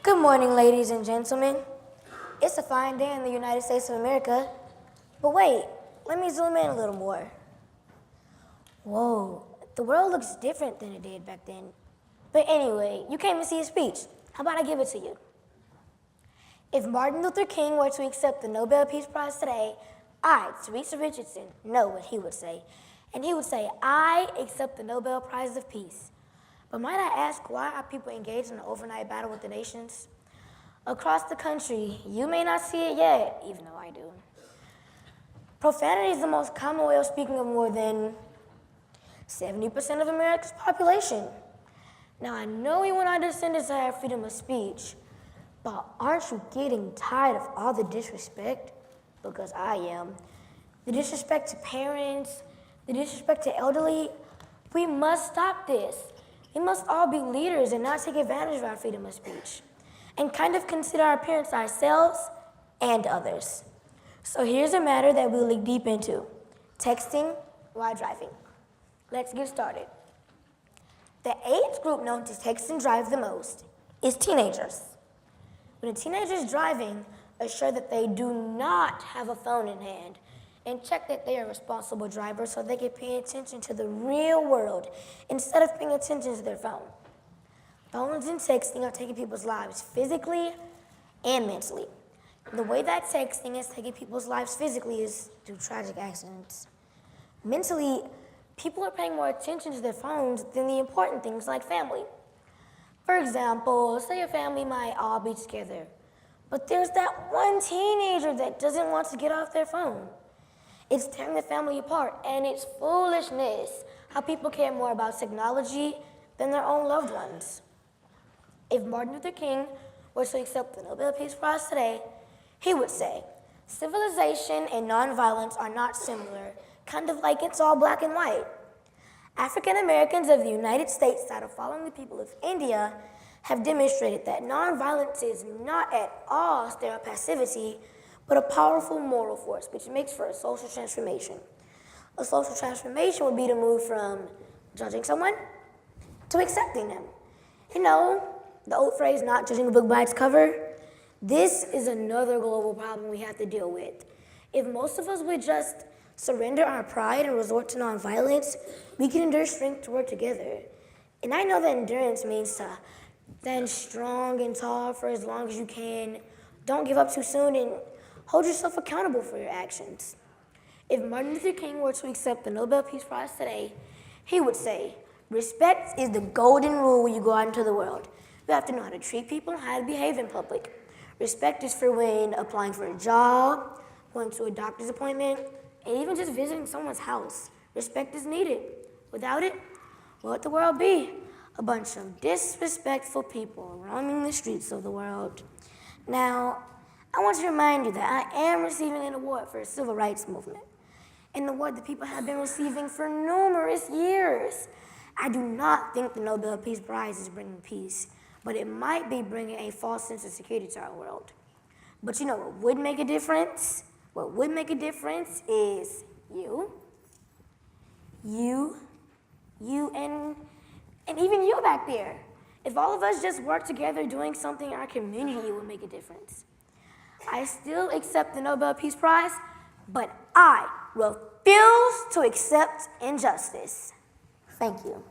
Good morning, ladies and gentlemen. It's a fine day in the United States of America. But wait, let me zoom in a little more. Whoa, the world looks different than it did back then. But anyway, you came to see a speech. How about I give it to you? If Martin Luther King were to accept the Nobel Peace Prize today, I, Teresa Richardson, know what he would say. And he would say, I accept the Nobel Prize of Peace. But might I ask, why are people engaged in an overnight battle with the nations? Across the country, you may not see it yet, even though I do. Profanity is the most common way of speaking of more than 70% of America's population. Now, I know we want our descendants to have freedom of speech, but aren't you getting tired of all the disrespect? Because I am. The disrespect to parents, the disrespect to elderly. We must stop this. We must all be leaders and not take advantage of our freedom of speech, and kind of consider our parents ourselves and others. So here's a matter that we'll look deep into: texting while driving. Let's get started. The age group known to text and drive the most is teenagers. When a teenager is driving, assure that they do not have a phone in hand, and check that they are responsible drivers so they can pay attention to the real world instead of paying attention to their phone. Phones and texting are taking people's lives physically and mentally. The way that texting is taking people's lives physically is through tragic accidents. Mentally, people are paying more attention to their phones than the important things like family. For example, say a family might all be together, but there's that one teenager that doesn't want to get off their phone. It's tearing the family apart, and it's foolishness how people care more about technology than their own loved ones. If Martin Luther King were to accept the Nobel Peace Prize today, he would say, civilization and nonviolence are not similar, kind of like it's all black and white. African Americans of the United States that are following the people of India have demonstrated that nonviolence is not at all stereopassivity, but a powerful moral force, which makes for a social transformation. A social transformation would be to move from judging someone to accepting them. You know, the old phrase, not judging a book by its cover. This is another global problem we have to deal with. If most of us would just surrender our pride and resort to nonviolence, we can endure strength to work together. And I know that endurance means to stand strong and tall for as long as you can. Don't give up too soon, and hold yourself accountable for your actions. If Martin Luther King were to accept the Nobel Peace Prize today, he would say, respect is the golden rule when you go out into the world. You have to know how to treat people and how to behave in public. Respect is for when applying for a job, going to a doctor's appointment, and even just visiting someone's house. Respect is needed. Without it, what would the world be? A bunch of disrespectful people roaming the streets of the world. Now, I want to remind you that I am receiving an award for the civil rights movement, an award that people have been receiving for numerous years. I do not think the Nobel Peace Prize is bringing peace, but it might be bringing a false sense of security to our world. But you know what would make a difference? What would make a difference is you, and even you back there. If all of us just work together doing something in our community, it would make a difference. I still accept the Nobel Peace Prize, but I refuse to accept injustice. Thank you.